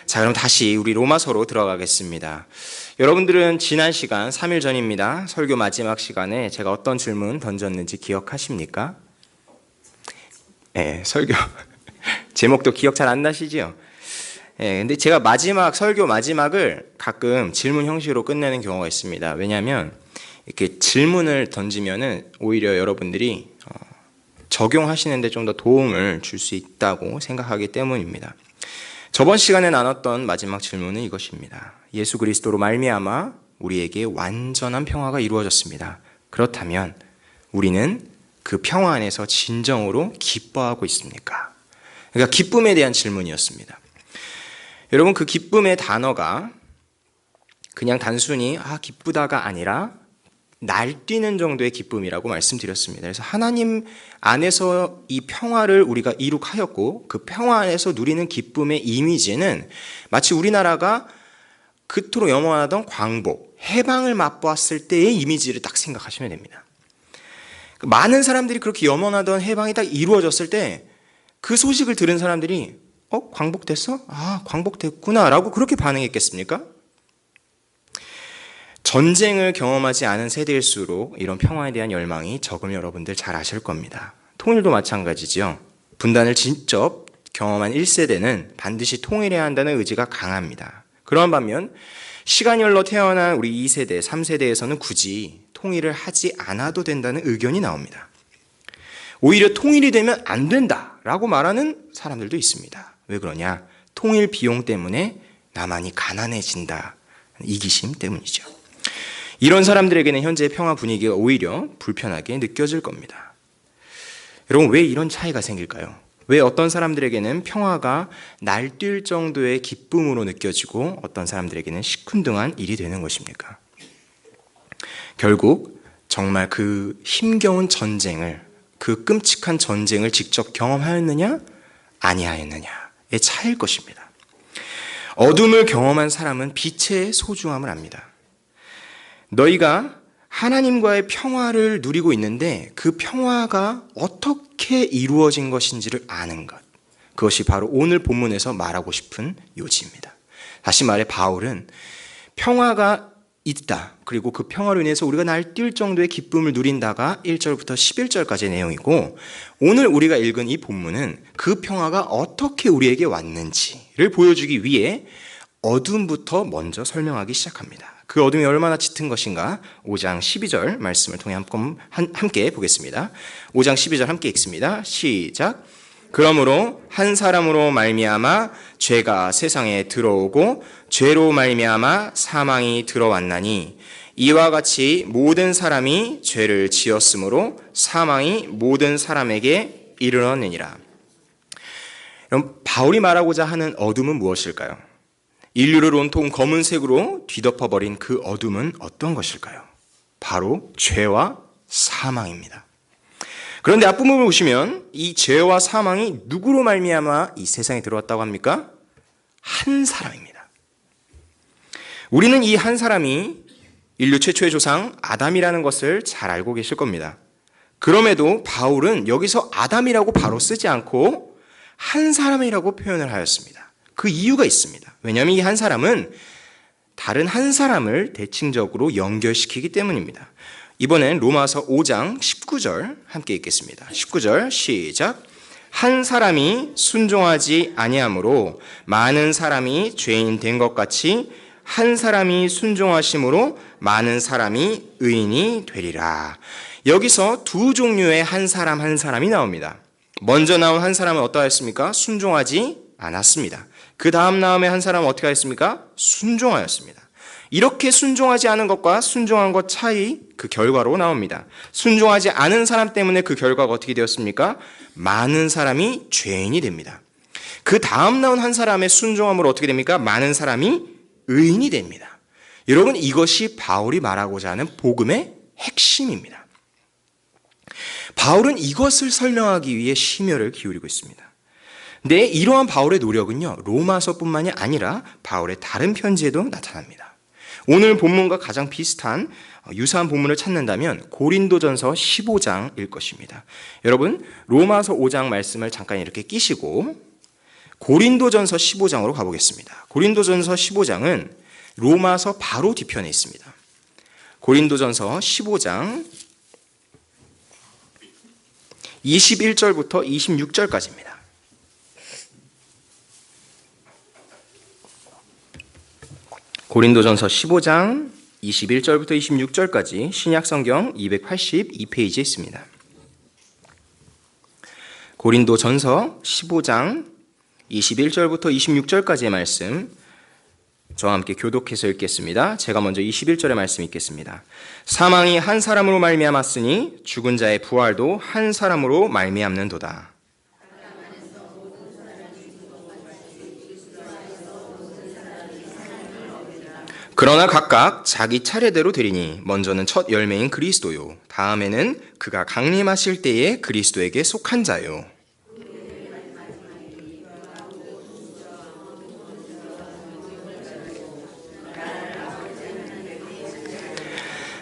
자, 그럼 다시 우리 로마서로 들어가겠습니다. 여러분들은 지난 시간 3일 전입니다. 설교 마지막 시간에 제가 어떤 질문 던졌는지 기억하십니까? 네, 설교 제목도 기억 잘 안 나시죠? 네, 근데 제가 설교 마지막을 가끔 질문 형식으로 끝내는 경우가 있습니다. 왜냐하면 이렇게 질문을 던지면은 오히려 여러분들이 적용하시는데 좀 더 도움을 줄 수 있다고 생각하기 때문입니다. 저번 시간에 나눴던 마지막 질문은 이것입니다. 예수 그리스도로 말미암아 우리에게 완전한 평화가 이루어졌습니다. 그렇다면 우리는 그 평화 안에서 진정으로 기뻐하고 있습니까? 그러니까 기쁨에 대한 질문이었습니다. 여러분, 그 기쁨의 단어가 그냥 단순히 기쁘다가 아니라 날뛰는 정도의 기쁨이라고 말씀드렸습니다. 그래서 하나님 안에서 이 평화를 우리가 이룩하였고 그 평화 안에서 누리는 기쁨의 이미지는 마치 우리나라가 그토록 염원하던 광복, 해방을 맛보았을 때의 이미지를 딱 생각하시면 됩니다. 많은 사람들이 그렇게 염원하던 해방이 딱 이루어졌을 때 그 소식을 들은 사람들이 광복됐어? 광복됐구나 라고 그렇게 반응했겠습니까? 전쟁을 경험하지 않은 세대일수록 이런 평화에 대한 열망이 적음을 여러분들 잘 아실 겁니다. 통일도 마찬가지죠. 분단을 직접 경험한 1세대는 반드시 통일해야 한다는 의지가 강합니다. 그러한 반면 시간이 흘러 태어난 우리 2세대, 3세대에서는 굳이 통일을 하지 않아도 된다는 의견이 나옵니다. 오히려 통일이 되면 안 된다라고 말하는 사람들도 있습니다. 왜 그러냐? 통일 비용 때문에 나만이 가난해진다. 이기심 때문이죠. 이런 사람들에게는 현재의 평화 분위기가 오히려 불편하게 느껴질 겁니다. 여러분, 왜 이런 차이가 생길까요? 왜 어떤 사람들에게는 평화가 날뛸 정도의 기쁨으로 느껴지고 어떤 사람들에게는 시큰둥한 일이 되는 것입니까? 결국 정말 그 힘겨운 전쟁을, 그 끔찍한 전쟁을 직접 경험하였느냐 아니하였느냐의 차이일 것입니다. 어둠을 경험한 사람은 빛의 소중함을 압니다. 너희가 하나님과의 평화를 누리고 있는데 그 평화가 어떻게 이루어진 것인지를 아는 것, 그것이 바로 오늘 본문에서 말하고 싶은 요지입니다. 다시 말해 바울은 평화가 있다, 그리고 그 평화로 인해서 우리가 날뛸 정도의 기쁨을 누린다가 1절부터 11절까지의 내용이고, 오늘 우리가 읽은 이 본문은 그 평화가 어떻게 우리에게 왔는지를 보여주기 위해 어둠부터 먼저 설명하기 시작합니다. 그 어둠이 얼마나 짙은 것인가 5장 12절 말씀을 통해 함께 보겠습니다. 5장 12절 함께 읽습니다. 시작. 그러므로 한 사람으로 말미암아 죄가 세상에 들어오고 죄로 말미암아 사망이 들어왔나니 이와 같이 모든 사람이 죄를 지었으므로 사망이 모든 사람에게 이르렀느니라. 그럼 바울이 말하고자 하는 어둠은 무엇일까요? 인류를 온통 검은색으로 뒤덮어버린 그 어둠은 어떤 것일까요? 바로 죄와 사망입니다. 그런데 앞부분을 보시면 이 죄와 사망이 누구로 말미암아 이 세상에 들어왔다고 합니까? 한 사람입니다. 우리는 이 한 사람이 인류 최초의 조상 아담이라는 것을 잘 알고 계실 겁니다. 그럼에도 바울은 여기서 아담이라고 바로 쓰지 않고 한 사람이라고 표현을 하였습니다. 그 이유가 있습니다. 왜냐하면 이 한 사람은 다른 한 사람을 대칭적으로 연결시키기 때문입니다. 이번엔 로마서 5장 19절 함께 읽겠습니다. 19절 시작. 한 사람이 순종하지 아니함으로 많은 사람이 죄인 된 것 같이 한 사람이 순종하심으로 많은 사람이 의인이 되리라. 여기서 두 종류의 한 사람이 나옵니다. 먼저 나온 한 사람은 어떠하였습니까? 순종하지 않았습니다. 그 다음 나음의 한 사람은 어떻게 하였습니까? 순종하였습니다. 이렇게 순종하지 않은 것과 순종한 것 차이, 그 결과로 나옵니다. 순종하지 않은 사람 때문에 그 결과가 어떻게 되었습니까? 많은 사람이 죄인이 됩니다. 그 다음 나온 한 사람의 순종함으로 어떻게 됩니까? 많은 사람이 의인이 됩니다. 여러분, 이것이 바울이 말하고자 하는 복음의 핵심입니다. 바울은 이것을 설명하기 위해 심혈을 기울이고 있습니다. 근데 이러한 바울의 노력은요, 로마서뿐만이 아니라 바울의 다른 편지에도 나타납니다. 오늘 본문과 가장 비슷한 유사한 본문을 찾는다면 고린도전서 15장일 것입니다. 여러분, 로마서 5장 말씀을 잠깐 이렇게 끼시고 고린도전서 15장으로 가보겠습니다. 고린도전서 15장은 로마서 바로 뒤편에 있습니다. 고린도전서 15장 21절부터 26절까지입니다. 고린도전서 15장 21절부터 26절까지 신약성경 282페이지에 있습니다. 고린도전서 15장 21절부터 26절까지의 말씀 저와 함께 교독해서 읽겠습니다. 제가 먼저 21절의 말씀 읽겠습니다. 사망이 한 사람으로 말미암았으니 죽은 자의 부활도 한 사람으로 말미암는도다. 그러나 각각 자기 차례대로 되리니 먼저는 첫 열매인 그리스도요 다음에는 그가 강림하실 때에 그리스도에게 속한 자요.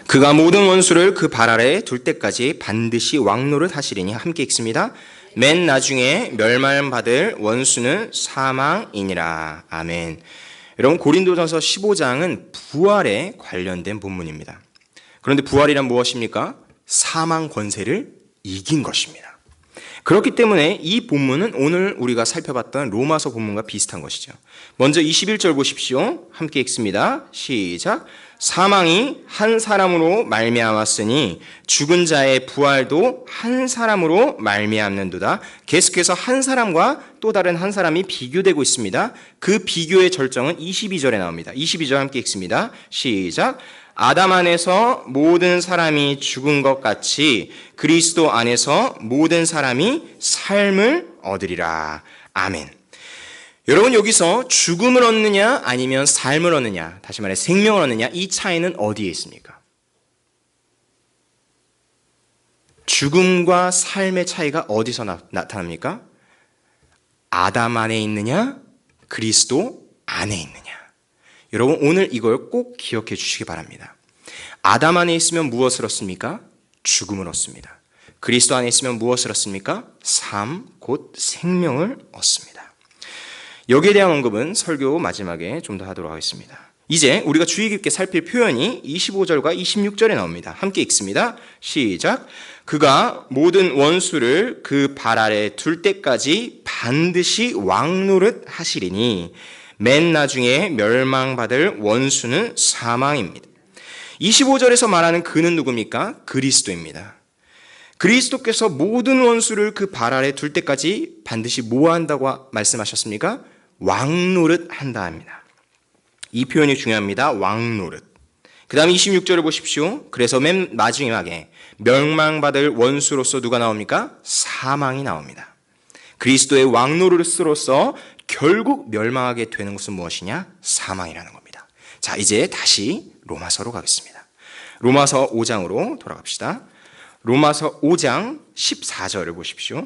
그가 모든 원수를 그 발 아래 둘 때까지 반드시 왕노릇 하시리니 함께 읽습니다. 맨 나중에 멸망받을 원수는 사망이니라. 아멘. 여러분 고린도전서 15장은 부활에 관련된 본문입니다. 그런데 부활이란 무엇입니까? 사망 권세를 이긴 것입니다. 그렇기 때문에 이 본문은 오늘 우리가 살펴봤던 로마서 본문과 비슷한 것이죠. 먼저 21절 보십시오. 함께 읽습니다. 시작. 사망이 한 사람으로 말미암았으니 죽은 자의 부활도 한 사람으로 말미암는도다. 계속해서 한 사람과 또 다른 한 사람이 비교되고 있습니다. 그 비교의 절정은 22절에 나옵니다. 22절 함께 읽습니다. 시작. 아담 안에서 모든 사람이 죽은 것 같이 그리스도 안에서 모든 사람이 삶을 얻으리라. 아멘. 여러분 여기서 죽음을 얻느냐 아니면 삶을 얻느냐, 다시 말해 생명을 얻느냐, 이 차이는 어디에 있습니까? 죽음과 삶의 차이가 어디서 나타납니까? 아담 안에 있느냐, 그리스도 안에 있느냐. 여러분 오늘 이걸 꼭 기억해 주시기 바랍니다. 아담 안에 있으면 무엇을 얻습니까? 죽음을 얻습니다. 그리스도 안에 있으면 무엇을 얻습니까? 삶, 곧 생명을 얻습니다. 여기에 대한 언급은 설교 마지막에 좀 더 하도록 하겠습니다. 이제 우리가 주의 깊게 살필 표현이 25절과 26절에 나옵니다. 함께 읽습니다. 시작. 그가 모든 원수를 그 발 아래 둘 때까지 반드시 왕노릇 하시리니 맨 나중에 멸망받을 원수는 사망입니다. 25절에서 말하는 그는 누굽니까? 그리스도입니다. 그리스도께서 모든 원수를 그 발 아래 둘 때까지 반드시 뭐 한다고 말씀하셨습니까? 왕노릇 한다 합니다. 이 표현이 중요합니다. 왕노릇. 그 다음 26절을 보십시오. 그래서 맨 마지막에 멸망받을 원수로서 누가 나옵니까? 사망이 나옵니다. 그리스도의 왕노릇으로서 결국 멸망하게 되는 것은 무엇이냐? 사망이라는 겁니다. 자, 이제 다시 로마서로 가겠습니다. 로마서 5장으로 돌아갑시다. 로마서 5장 14절을 보십시오.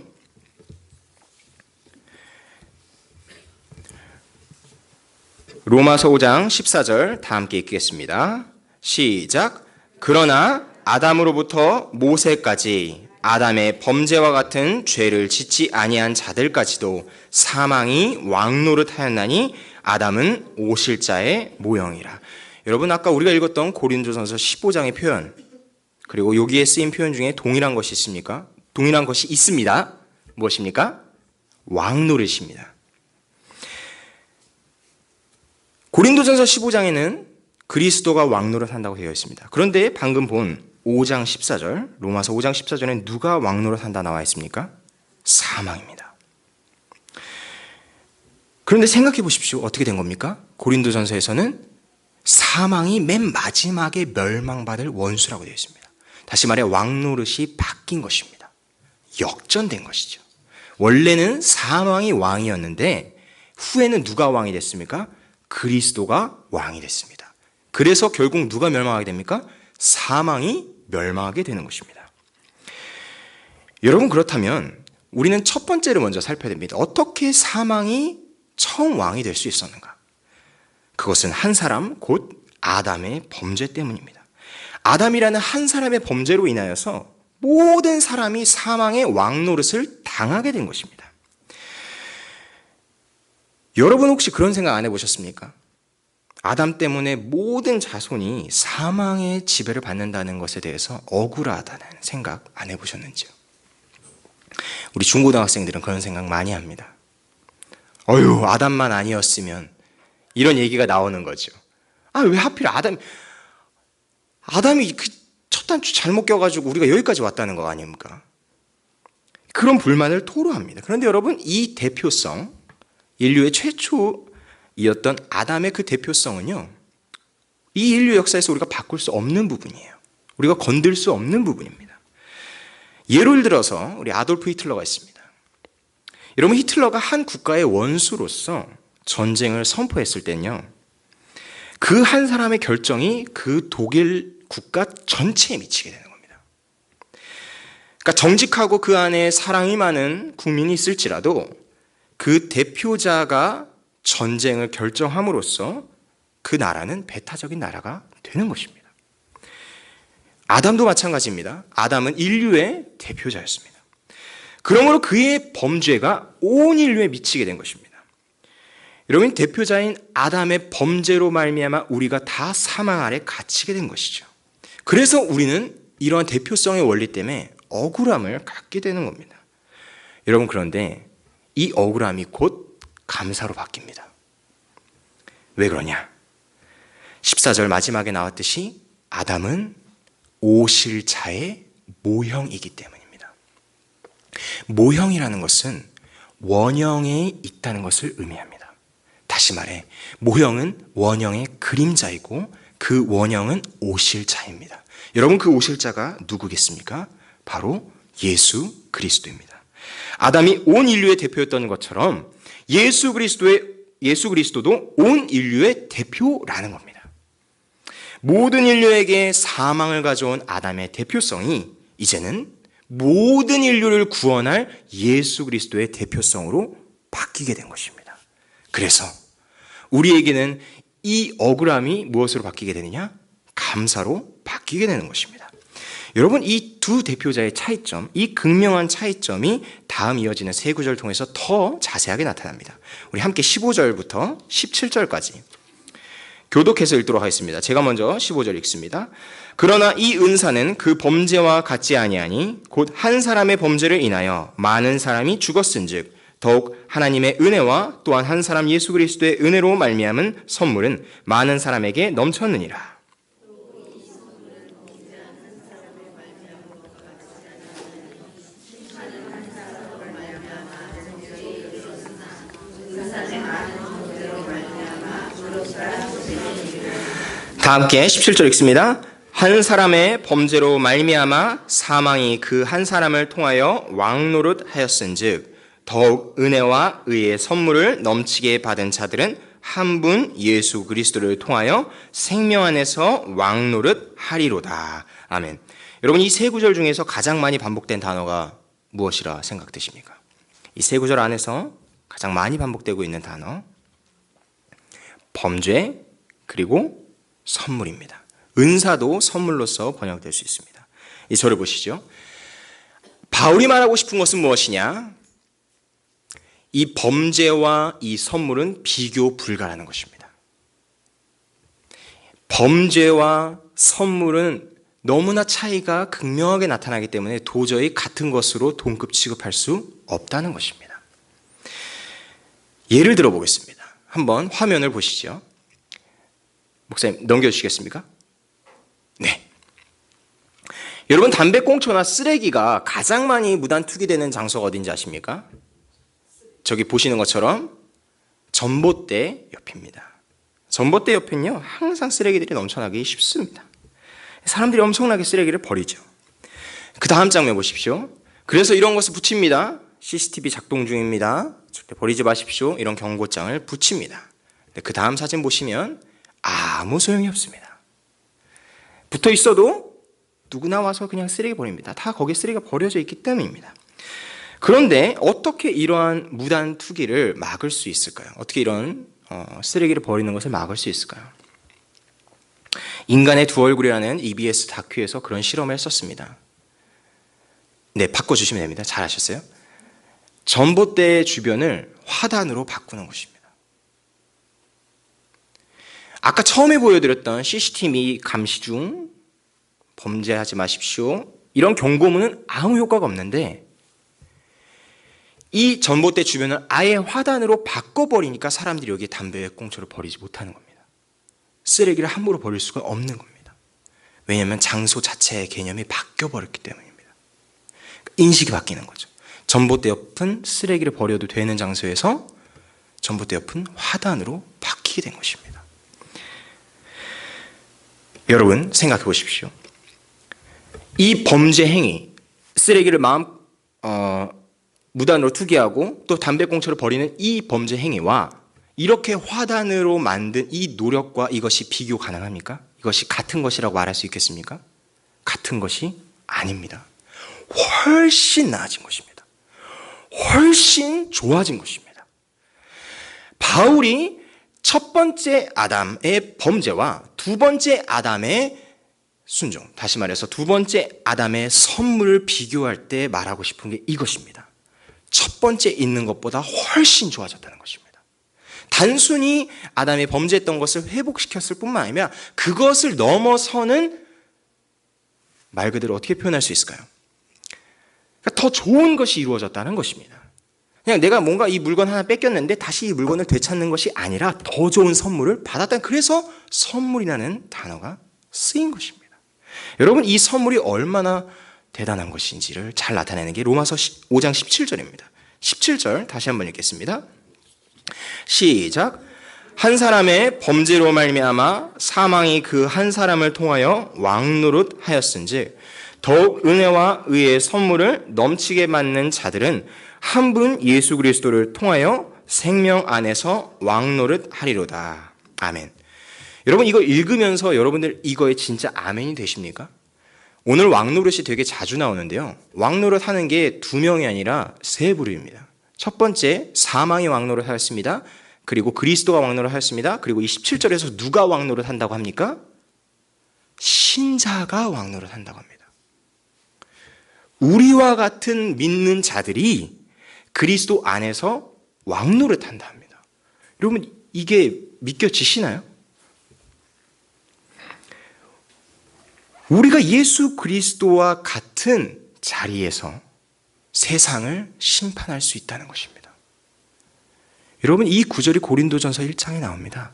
로마서 5장 14절 다 함께 읽겠습니다. 시작. 그러나 아담으로부터 모세까지 아담의 범죄와 같은 죄를 짓지 아니한 자들까지도 사망이 왕노릇하였나니 아담은 오실 자의 모형이라. 여러분 아까 우리가 읽었던 고린도전서 15장의 표현, 그리고 여기에 쓰인 표현 중에 동일한 것이 있습니까? 동일한 것이 있습니다. 무엇입니까? 왕노릇입니다. 고린도전서 15장에는 그리스도가 왕노릇 한다고 되어 있습니다. 그런데 방금 본 5장 14절, 로마서 5장 14절에 누가 왕노릇 한다 나와 있습니까? 사망입니다. 그런데 생각해 보십시오. 어떻게 된 겁니까? 고린도전서에서는 사망이 맨 마지막에 멸망받을 원수라고 되어 있습니다. 다시 말해 왕노릇이 바뀐 것입니다. 역전된 것이죠. 원래는 사망이 왕이었는데 후에는 누가 왕이 됐습니까? 그리스도가 왕이 됐습니다. 그래서 결국 누가 멸망하게 됩니까? 사망이 멸망하게 되는 것입니다. 여러분 그렇다면 우리는 첫 번째로 먼저 살펴야 됩니다. 어떻게 사망이 처음 왕이 될 수 있었는가? 그것은 한 사람 곧 아담의 범죄 때문입니다. 아담이라는 한 사람의 범죄로 인하여서 모든 사람이 사망의 왕노릇을 당하게 된 것입니다. 여러분 혹시 그런 생각 안 해보셨습니까? 아담 때문에 모든 자손이 사망의 지배를 받는다는 것에 대해서 억울하다는 생각 안 해보셨는지요? 우리 중고등학생들은 그런 생각 많이 합니다. 어휴, 아담만 아니었으면, 이런 얘기가 나오는 거죠. 아, 왜 하필 아담이 그 첫 단추 잘못 껴가지고 우리가 여기까지 왔다는 거 아닙니까? 그런 불만을 토로합니다. 그런데 여러분, 이 대표성, 인류의 최초이었던 아담의 그 대표성은요, 이 인류 역사에서 우리가 바꿀 수 없는 부분이에요. 우리가 건들 수 없는 부분입니다. 예를 들어서 우리 아돌프 히틀러가 있습니다. 여러분, 히틀러가 한 국가의 원수로서 전쟁을 선포했을 때는요, 그 한 사람의 결정이 그 독일 국가 전체에 미치게 되는 겁니다. 그러니까 정직하고 그 안에 사랑이 많은 국민이 있을지라도 그 대표자가 전쟁을 결정함으로써 그 나라는 배타적인 나라가 되는 것입니다. 아담도 마찬가지입니다. 아담은 인류의 대표자였습니다. 그러므로 그의 범죄가 온 인류에 미치게 된 것입니다. 여러분, 대표자인 아담의 범죄로 말미암아 우리가 다 사망 아래 갇히게 된 것이죠. 그래서 우리는 이러한 대표성의 원리 때문에 억울함을 갖게 되는 겁니다. 여러분, 그런데 이 억울함이 곧 감사로 바뀝니다. 왜 그러냐? 14절 마지막에 나왔듯이 아담은 오실자의 모형이기 때문입니다. 모형이라는 것은 원형에 있다는 것을 의미합니다. 다시 말해, 모형은 원형의 그림자이고 그 원형은 오실자입니다. 여러분, 그 오실자가 누구겠습니까? 바로 예수 그리스도입니다. 아담이 온 인류의 대표였던 것처럼 예수 그리스도도 온 인류의 대표라는 겁니다. 모든 인류에게 사망을 가져온 아담의 대표성이 이제는 모든 인류를 구원할 예수 그리스도의 대표성으로 바뀌게 된 것입니다. 그래서 우리에게는 이 억울함이 무엇으로 바뀌게 되느냐? 감사로 바뀌게 되는 것입니다. 여러분, 이 두 대표자의 차이점, 이 극명한 차이점이 다음 이어지는 세 구절을 통해서 더 자세하게 나타납니다. 우리 함께 15절부터 17절까지 교독해서 읽도록 하겠습니다. 제가 먼저 15절 읽습니다. 그러나 이 은사는 그 범죄와 같지 아니하니 곧 한 사람의 범죄를 인하여 많은 사람이 죽었은즉 더욱 하나님의 은혜와 또한 한 사람 예수 그리스도의 은혜로 말미암은 선물은 많은 사람에게 넘쳤느니라. 다 함께 17절 읽습니다. 한 사람의 범죄로 말미암아 사망이 그 한 사람을 통하여 왕노릇하였은즉 더욱 은혜와 의의 선물을 넘치게 받은 자들은 한 분 예수 그리스도를 통하여 생명 안에서 왕노릇하리로다. 아멘. 여러분, 이 세 구절 중에서 가장 많이 반복된 단어가 무엇이라 생각되십니까? 이 세 구절 안에서 가장 많이 반복되고 있는 단어, 범죄 그리고 선물입니다. 은사도 선물로서 번역될 수 있습니다. 이 절을 보시죠. 바울이 말하고 싶은 것은 무엇이냐? 이 범죄와 이 선물은 비교 불가라는 것입니다. 범죄와 선물은 너무나 차이가 극명하게 나타나기 때문에 도저히 같은 것으로 동급 취급할 수 없다는 것입니다. 예를 들어 보겠습니다. 한번 화면을 보시죠. 목사님, 넘겨주시겠습니까? 네. 여러분, 담배꽁초나 쓰레기가 가장 많이 무단 투기되는 장소가 어딘지 아십니까? 저기 보시는 것처럼 전봇대 옆입니다. 전봇대 옆엔요, 항상 쓰레기들이 넘쳐나기 쉽습니다. 사람들이 엄청나게 쓰레기를 버리죠. 그 다음 장면 보십시오. 그래서 이런 것을 붙입니다. CCTV 작동 중입니다. 절대 버리지 마십시오. 이런 경고장을 붙입니다. 그 다음 사진 보시면 아무 소용이 없습니다. 붙어 있어도 누구나 와서 그냥 쓰레기 버립니다. 다 거기에 쓰레기가 버려져 있기 때문입니다. 그런데 어떻게 이러한 무단 투기를 막을 수 있을까요? 어떻게 이런 쓰레기를 버리는 것을 막을 수 있을까요? 인간의 두 얼굴이라는 EBS 다큐에서 그런 실험을 했었습니다. 네, 바꿔주시면 됩니다. 잘하셨어요. 전봇대 주변을 화단으로 바꾸는 것입니다. 아까 처음에 보여드렸던 CCTV 감시 중 범죄하지 마십시오, 이런 경고문은 아무 효과가 없는데 이 전봇대 주변을 아예 화단으로 바꿔버리니까 사람들이 여기에 담배 꽁초를 버리지 못하는 겁니다. 쓰레기를 함부로 버릴 수가 없는 겁니다. 왜냐하면 장소 자체의 개념이 바뀌어버렸기 때문입니다. 인식이 바뀌는 거죠. 전봇대 옆은 쓰레기를 버려도 되는 장소에서 전봇대 옆은 화단으로 바뀌게 된 것입니다. 여러분 생각해 보십시오. 이 범죄 행위, 쓰레기를 무단으로 투기하고 또 담배꽁초를 버리는 이 범죄 행위와 이렇게 화단으로 만든 이 노력과 이것이 비교 가능합니까? 이것이 같은 것이라고 말할 수 있겠습니까? 같은 것이 아닙니다. 훨씬 나아진 것입니다. 훨씬 좋아진 것입니다. 바울이 첫 번째 아담의 범죄와 두 번째 아담의 순종, 다시 말해서 두 번째 아담의 선물을 비교할 때 말하고 싶은 게 이것입니다. 첫 번째 있는 것보다 훨씬 좋아졌다는 것입니다. 단순히 아담이 범죄했던 것을 회복시켰을 뿐만 아니라 그것을 넘어서는, 말 그대로 어떻게 표현할 수 있을까요? 그러니까 더 좋은 것이 이루어졌다는 것입니다. 그냥 내가 뭔가 이 물건 하나 뺏겼는데 다시 이 물건을 되찾는 것이 아니라 더 좋은 선물을 받았다. 그래서 선물이라는 단어가 쓰인 것입니다. 여러분, 이 선물이 얼마나 대단한 것인지를 잘 나타내는 게 로마서 5장 17절입니다. 17절 다시 한번 읽겠습니다. 시작. 한 사람의 범죄로 말미암아 사망이 그 한 사람을 통하여 왕노릇하였은즉 더욱 은혜와 의의 선물을 넘치게 받는 자들은 한 분 예수 그리스도를 통하여 생명 안에서 왕노릇하리로다. 아멘. 여러분, 이거 읽으면서 여러분들 이거에 진짜 아멘이 되십니까? 오늘 왕노릇이 되게 자주 나오는데요. 왕노릇 하는 게 두 명이 아니라 세 부류입니다. 첫 번째, 사망이 왕노릇 하였습니다. 그리고 그리스도가 왕노릇 하였습니다. 그리고 이 17절에서 누가 왕노릇 한다고 합니까? 신자가 왕노릇 한다고 합니다. 우리와 같은 믿는 자들이 그리스도 안에서 왕노릇 한다 합니다. 여러분, 이게 믿겨지시나요? 우리가 예수 그리스도와 같은 자리에서 세상을 심판할 수 있다는 것입니다. 여러분, 이 구절이 고린도전서 1장에 나옵니다.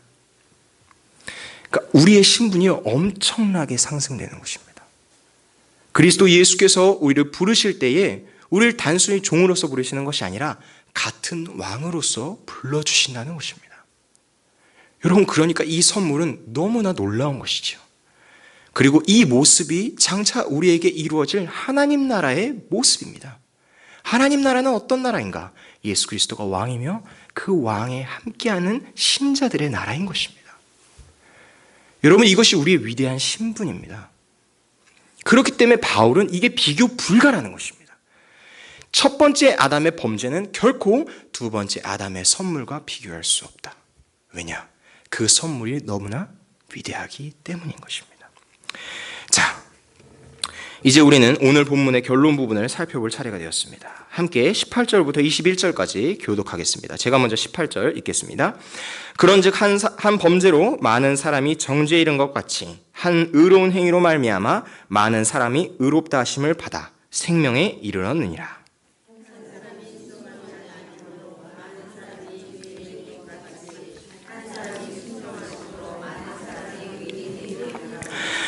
그러니까 우리의 신분이 엄청나게 상승되는 것입니다. 그리스도 예수께서 우리를 부르실 때에 우리를 단순히 종으로서 부르시는 것이 아니라 같은 왕으로서 불러주신다는 것입니다. 여러분, 그러니까 이 선물은 너무나 놀라운 것이죠. 그리고 이 모습이 장차 우리에게 이루어질 하나님 나라의 모습입니다. 하나님 나라는 어떤 나라인가? 예수 그리스도가 왕이며 그 왕에 함께하는 신자들의 나라인 것입니다. 여러분, 이것이 우리의 위대한 신분입니다. 그렇기 때문에 바울은 이게 비교 불가라는 것입니다. 첫 번째 아담의 범죄는 결코 두 번째 아담의 선물과 비교할 수 없다. 왜냐? 그 선물이 너무나 위대하기 때문인 것입니다. 자, 이제 우리는 오늘 본문의 결론 부분을 살펴볼 차례가 되었습니다. 함께 18절부터 21절까지 교독하겠습니다. 제가 먼저 18절 읽겠습니다. 그런즉 한 범죄로 많은 사람이 정죄에 이른 것 같이 한 의로운 행위로 말미암아 많은 사람이 의롭다 하심을 받아 생명에 이르렀느니라.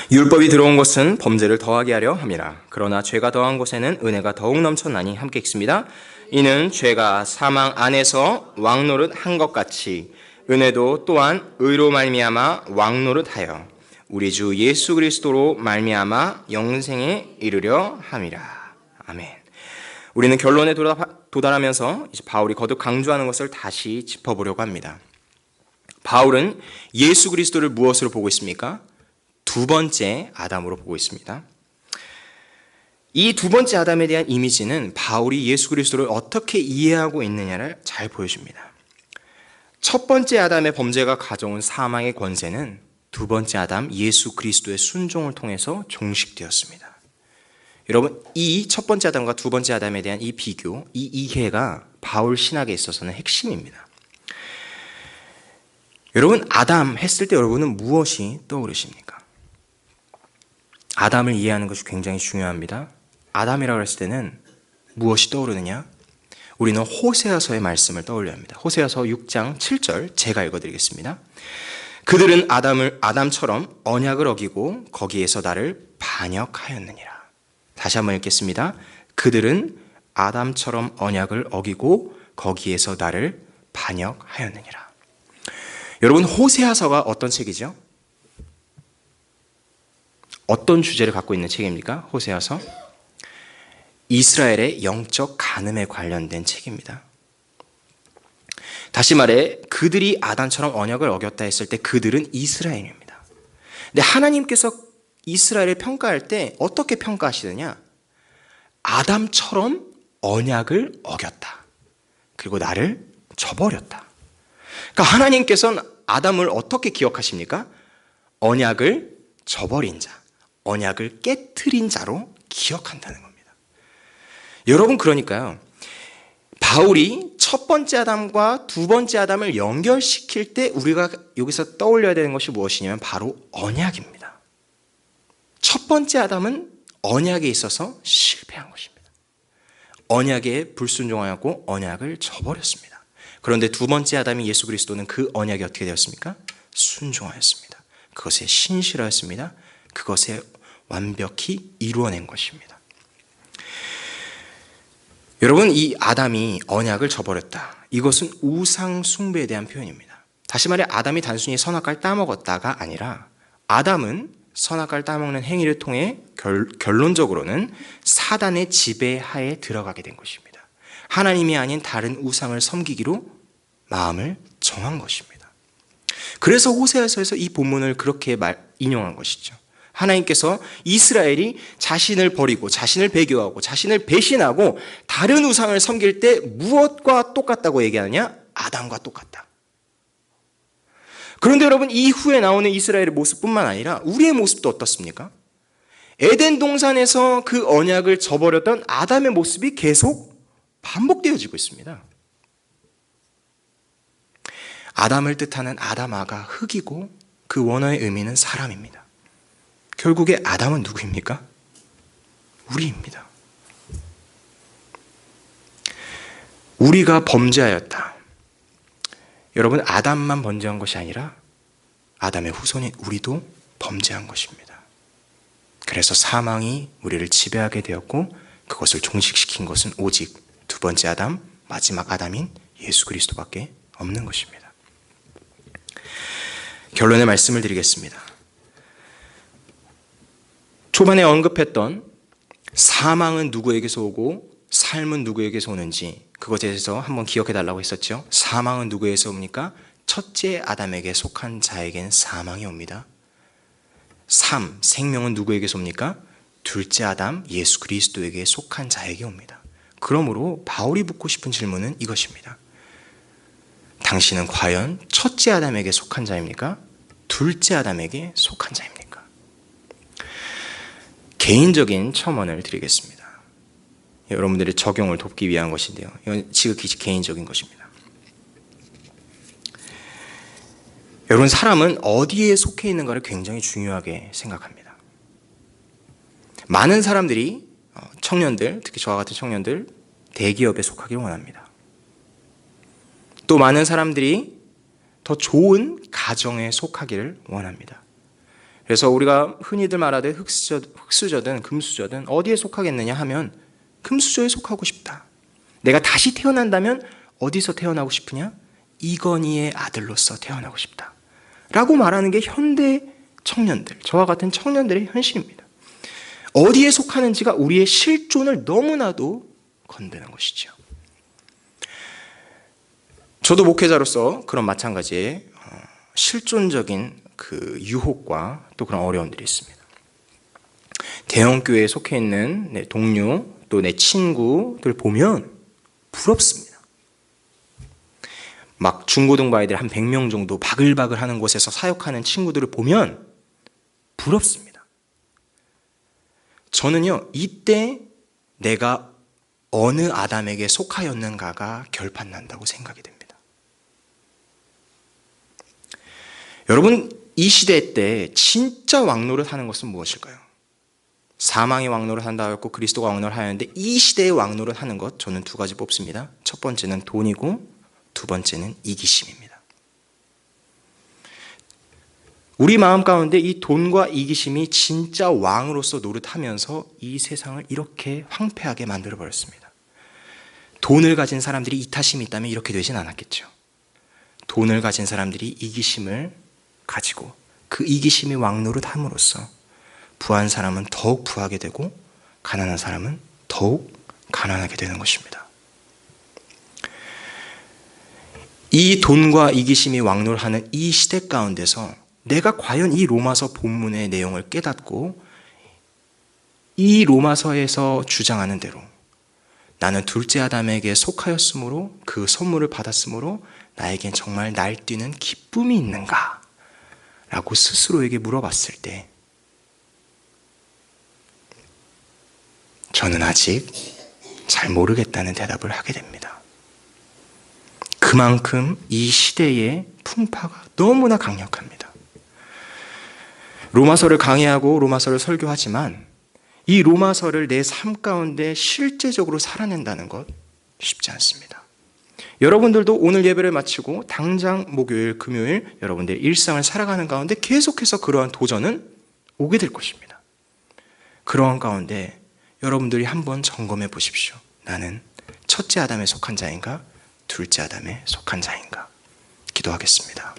율법이 들어온 것은 범죄를 더하게 하려 함이라. 그러나 죄가 더한 곳에는 은혜가 더욱 넘쳤나니 함께 읽습니다. 이는 죄가 사망 안에서 왕노릇 한 것 같이 은혜도 또한 의로 말미암아 왕노릇하여 우리 주 예수 그리스도로 말미암아 영생에 이르려 함이라. 아멘. 우리는 결론에 도달하면서 이제 바울이 거듭 강조하는 것을 다시 짚어보려고 합니다. 바울은 예수 그리스도를 무엇으로 보고 있습니까? 두 번째 아담으로 보고 있습니다. 이 두 번째 아담에 대한 이미지는 바울이 예수 그리스도를 어떻게 이해하고 있느냐를 잘 보여줍니다. 첫 번째 아담의 범죄가 가져온 사망의 권세는 두 번째 아담 예수 그리스도의 순종을 통해서 종식되었습니다. 여러분, 이 첫 번째 아담과 두 번째 아담에 대한 이 비교, 이 이해가 바울 신학에 있어서는 핵심입니다. 여러분, 아담 했을 때 여러분은 무엇이 떠오르십니까? 아담을 이해하는 것이 굉장히 중요합니다. 아담이라고 했을 때는 무엇이 떠오르느냐? 우리는 호세아서의 말씀을 떠올려야 합니다. 호세아서 6장 7절 제가 읽어드리겠습니다. 그들은 아담처럼 언약을 어기고 거기에서 나를 반역하였느니라. 다시 한번 읽겠습니다. 그들은 아담처럼 언약을 어기고 거기에서 나를 반역하였느니라. 여러분, 호세아서가 어떤 책이죠? 어떤 주제를 갖고 있는 책입니까? 호세아서? 이스라엘의 영적 간음에 관련된 책입니다. 다시 말해 그들이 아담처럼 언약을 어겼다 했을 때 그들은 이스라엘입니다. 근데 하나님께서 이스라엘을 평가할 때 어떻게 평가하시느냐? 아담처럼 언약을 어겼다. 그리고 나를 저버렸다. 그러니까 하나님께서는 아담을 어떻게 기억하십니까? 언약을 저버린 자, 언약을 깨트린 자로 기억한다는 겁니다. 여러분, 그러니까요, 바울이 첫 번째 아담과 두 번째 아담을 연결시킬 때 우리가 여기서 떠올려야 되는 것이 무엇이냐면 바로 언약입니다. 첫 번째 아담은 언약에 있어서 실패한 것입니다. 언약에 불순종하였고 언약을 저버렸습니다. 그런데 두 번째 아담이 예수 그리스도는 그 언약이 어떻게 되었습니까? 순종하였습니다. 그것에 신실하였습니다. 그것에 완벽히 이루어낸 것입니다. 여러분, 이 아담이 언약을 저버렸다. 이것은 우상 숭배에 대한 표현입니다. 다시 말해 아담이 단순히 선악과를 따먹었다가 아니라 아담은 선악과를 따먹는 행위를 통해 결론적으로는 사단의 지배하에 들어가게 된 것입니다. 하나님이 아닌 다른 우상을 섬기기로 마음을 정한 것입니다. 그래서 호세아서에서 이 본문을 그렇게 인용한 것이죠. 하나님께서 이스라엘이 자신을 버리고 자신을 배교하고 자신을 배신하고 다른 우상을 섬길 때 무엇과 똑같다고 얘기하느냐? 아담과 똑같다. 그런데 여러분, 이후에 나오는 이스라엘의 모습뿐만 아니라 우리의 모습도 어떻습니까? 에덴 동산에서 그 언약을 저버렸던 아담의 모습이 계속 반복되어지고 있습니다. 아담을 뜻하는 아담아가 흙이고 그 원어의 의미는 사람입니다. 결국에 아담은 누구입니까? 우리입니다. 우리가 범죄하였다. 여러분, 아담만 범죄한 것이 아니라 아담의 후손인 우리도 범죄한 것입니다. 그래서 사망이 우리를 지배하게 되었고 그것을 종식시킨 것은 오직 두 번째 아담, 마지막 아담인 예수 그리스도밖에 없는 것입니다. 결론의 말씀을 드리겠습니다. 초반에 언급했던 사망은 누구에게서 오고 삶은 누구에게서 오는지 그것에 대해서 한번 기억해 달라고 했었죠. 사망은 누구에게서 옵니까? 첫째 아담에게 속한 자에겐 사망이 옵니다. 생명은 누구에게서 옵니까? 둘째 아담 예수 그리스도에게 속한 자에게 옵니다. 그러므로 바울이 묻고 싶은 질문은 이것입니다. 당신은 과연 첫째 아담에게 속한 자입니까? 둘째 아담에게 속한 자입니까? 개인적인 첨언을 드리겠습니다. 여러분들의 적용을 돕기 위한 것인데요. 이건 지극히 개인적인 것입니다. 여러분, 사람은 어디에 속해 있는가를 굉장히 중요하게 생각합니다. 많은 사람들이 청년들, 특히 저와 같은 청년들, 대기업에 속하길 원합니다. 또 많은 사람들이 더 좋은 가정에 속하기를 원합니다. 그래서 우리가 흔히들 말하듯 흙수저든 금수저든 어디에 속하겠느냐 하면 금수저에 속하고 싶다. 내가 다시 태어난다면 어디서 태어나고 싶으냐? 이건희의 아들로서 태어나고 싶다. 라고 말하는 게 현대 청년들, 저와 같은 청년들의 현실입니다. 어디에 속하는지가 우리의 실존을 너무나도 건드는 것이죠. 저도 목회자로서 그런 마찬가지의 실존적인 그 유혹과 또 그런 어려움들이 있습니다. 대형교회에 속해 있는 내 동료 또 내 친구들 보면 부럽습니다. 막 중고등부 아이들 한 100명 정도 바글바글 하는 곳에서 사역하는 친구들을 보면 부럽습니다. 저는요, 이때 내가 어느 아담에게 속하였는가가 결판난다고 생각이 됩니다. 여러분, 이 시대 때 진짜 왕노릇 하는 것은 무엇일까요? 사망이 왕노릇 한다고 했고 그리스도가 왕노릇 하는데 이 시대의 왕노릇 하는 것 저는 두 가지 뽑습니다. 첫 번째는 돈이고 두 번째는 이기심입니다. 우리 마음 가운데 이 돈과 이기심이 진짜 왕으로서 노릇하면서 이 세상을 이렇게 황폐하게 만들어버렸습니다. 돈을 가진 사람들이 이타심이 있다면 이렇게 되진 않았겠죠. 돈을 가진 사람들이 이기심을 가지고 그 이기심이 왕노릇 함으로써 부한 사람은 더욱 부하게 되고 가난한 사람은 더욱 가난하게 되는 것입니다. 이 돈과 이기심이 왕노릇하는 이 시대 가운데서 내가 과연 이 로마서 본문의 내용을 깨닫고 이 로마서에서 주장하는 대로 나는 둘째 아담에게 속하였으므로 그 선물을 받았으므로 나에겐 정말 날뛰는 기쁨이 있는가? 라고 스스로에게 물어봤을 때 저는 아직 잘 모르겠다는 대답을 하게 됩니다. 그만큼 이 시대의 풍파가 너무나 강력합니다. 로마서를 강의하고 로마서를 설교하지만 이 로마서를 내 삶 가운데 실제적으로 살아낸다는 것 쉽지 않습니다. 여러분들도 오늘 예배를 마치고 당장 목요일, 금요일 여러분들의 일상을 살아가는 가운데 계속해서 그러한 도전은 오게 될 것입니다. 그러한 가운데 여러분들이 한번 점검해 보십시오. 나는 첫째 아담에 속한 자인가? 둘째 아담에 속한 자인가? 기도하겠습니다.